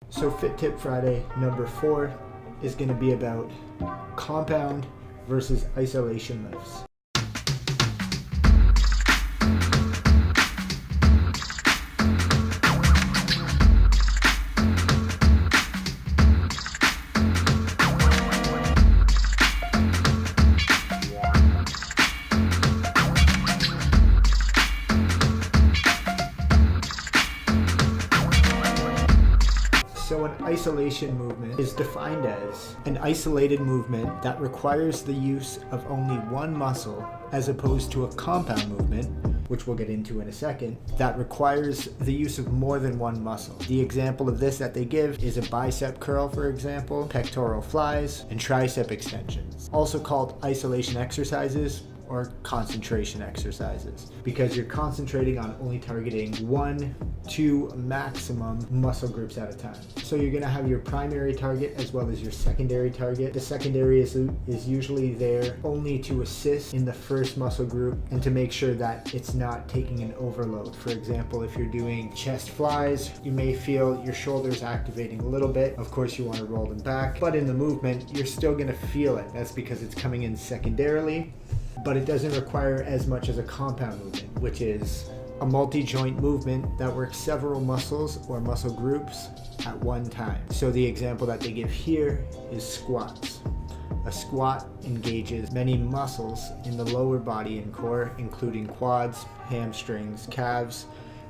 So Fit Tip Friday number 4 is going to be about compound versus isolation lifts. So an isolation movement is defined as an isolated movement that requires the use of only one muscle, as opposed to a compound movement, which we'll get into in a second, that requires the use of more than one muscle. The example of this that they give is a bicep curl, for example, pectoral flies, and tricep extensions, also called isolation exercises or concentration exercises, because you're concentrating on only targeting 1, 2 maximum muscle groups at a time. So you're gonna have your primary target as well as your secondary target. The secondary is usually there only to assist in the first muscle group and to make sure that it's not taking an overload. For example, if you're doing chest flies, you may feel your shoulders activating a little bit. Of course, you want to roll them back, but in the movement, you're still gonna feel it. That's because it's coming in secondarily, but it doesn't require as much as a compound movement, which is a multi-joint movement that works several muscles or muscle groups at one time. So the example that they give here is squats. A squat engages many muscles in the lower body and core, including quads, hamstrings, calves,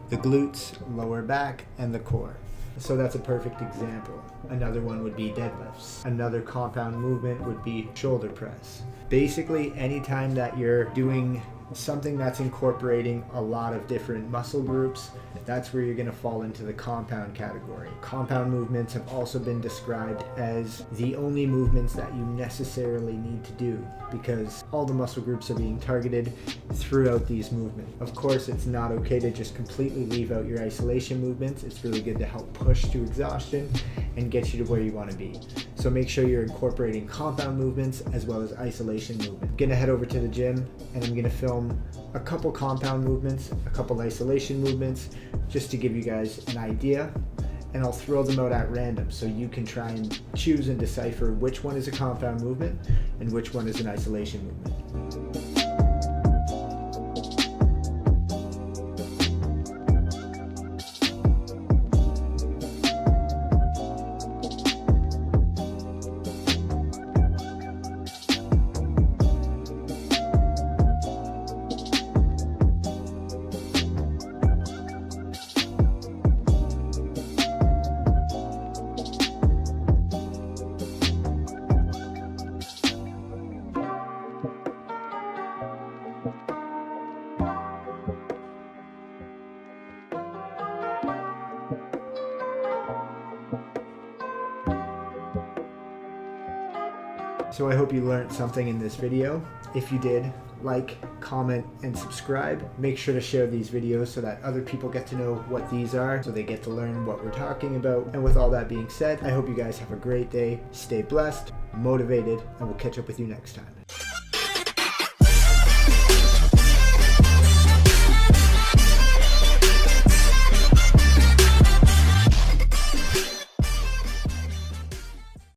the glutes, lower back, and the core. So that's a perfect example. Another one would be deadlifts. Another compound movement would be shoulder press. Basically, anytime that you're doing something that's incorporating a lot of different muscle groups, that's where you're going to fall into the compound category. Compound movements have also been described as the only movements that you necessarily need to do, because all the muscle groups are being targeted throughout these movements. Of course, it's not okay to just completely leave out your isolation movements. It's really good to help push to exhaustion and get you to where you want to be. So make sure you're incorporating compound movements as well as isolation movement. I'm gonna head over to the gym and I'm gonna film a couple compound movements, a couple isolation movements, just to give you guys an idea, and I'll throw them out at random so you can try and choose and decipher which one is a compound movement and which one is an isolation movement. So I hope you learned something in this video. If you did, like, comment, and subscribe. Make sure to share these videos so that other people get to know what these are, so they get to learn what we're talking about. And with all that being said, I hope you guys have a great day. Stay blessed, motivated, and we'll catch up with you next time.